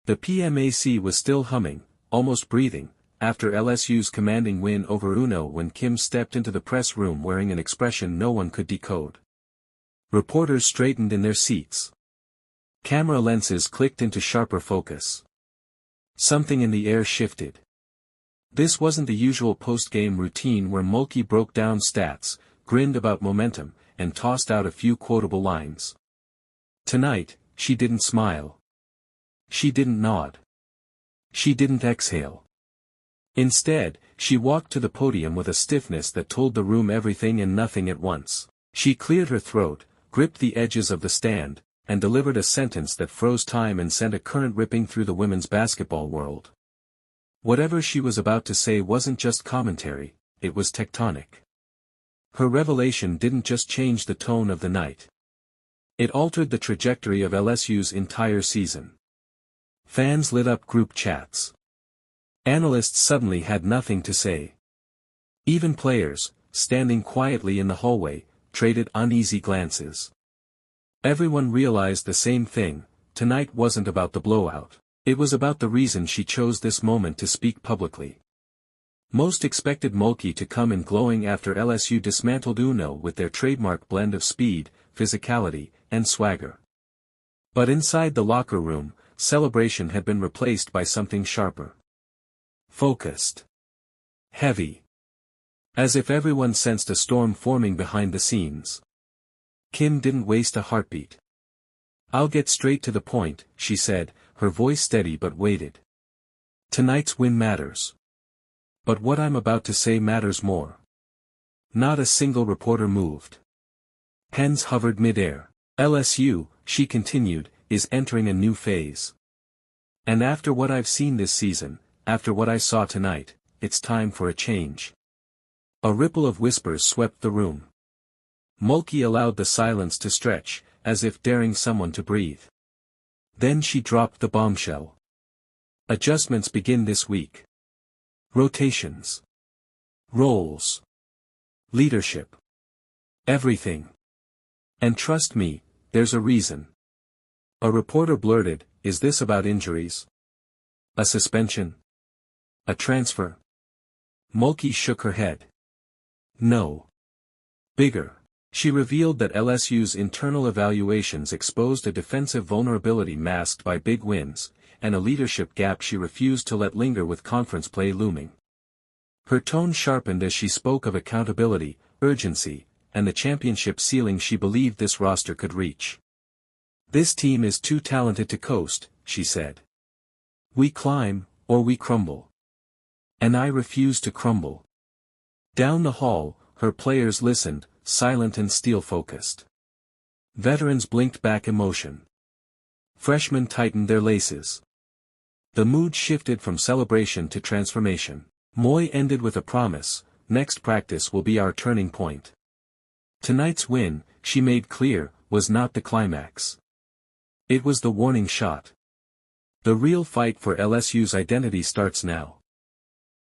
The PMAC was still humming, almost breathing, after LSU's commanding win over UNO when Kim stepped into the press room wearing an expression no one could decode. Reporters straightened in their seats. Camera lenses clicked into sharper focus. Something in the air shifted. This wasn't the usual post-game routine where Mulkey broke down stats, grinned about momentum, and tossed out a few quotable lines. Tonight, she didn't smile. She didn't nod. She didn't exhale. Instead, she walked to the podium with a stiffness that told the room everything and nothing at once. She cleared her throat, gripped the edges of the stand, and delivered a sentence that froze time and sent a current ripping through the women's basketball world. Whatever she was about to say wasn't just commentary, it was tectonic. Her revelation didn't just change the tone of the night. It altered the trajectory of LSU's entire season. Fans lit up group chats. Analysts suddenly had nothing to say. Even players, standing quietly in the hallway, traded uneasy glances. Everyone realized the same thing: tonight wasn't about the blowout. It was about the reason she chose this moment to speak publicly. Most expected Mulkey to come in glowing after LSU dismantled UNO with their trademark blend of speed, physicality, and swagger. But inside the locker room, celebration had been replaced by something sharper. Focused. Heavy. As if everyone sensed a storm forming behind the scenes. Kim didn't waste a heartbeat. "I'll get straight to the point," she said, her voice steady but weighted. "Tonight's win matters. But what I'm about to say matters more." Not a single reporter moved. Pens hovered mid-air. "LSU," she continued, "is entering a new phase. And after what I've seen this season, after what I saw tonight, it's time for a change." A ripple of whispers swept the room. Mulkey allowed the silence to stretch, as if daring someone to breathe. Then she dropped the bombshell. "Adjustments begin this week. Rotations. Roles. Leadership. Everything. And trust me, there's a reason." A reporter blurted, "Is this about injuries? A suspension? A transfer?" Mulkey shook her head. "No. Bigger." She revealed that LSU's internal evaluations exposed a defensive vulnerability masked by big wins, and a leadership gap she refused to let linger with conference play looming. Her tone sharpened as she spoke of accountability, urgency, and the championship ceiling she believed this roster could reach. "This team is too talented to coast," she said. "We climb, or we crumble. And I refuse to crumble." Down the hall, her players listened, silent and steel-focused. Veterans blinked back emotion. Freshmen tightened their laces. The mood shifted from celebration to transformation. Moy ended with a promise: "Next practice will be our turning point." Tonight's win, she made clear, was not the climax. It was the warning shot. The real fight for LSU's identity starts now.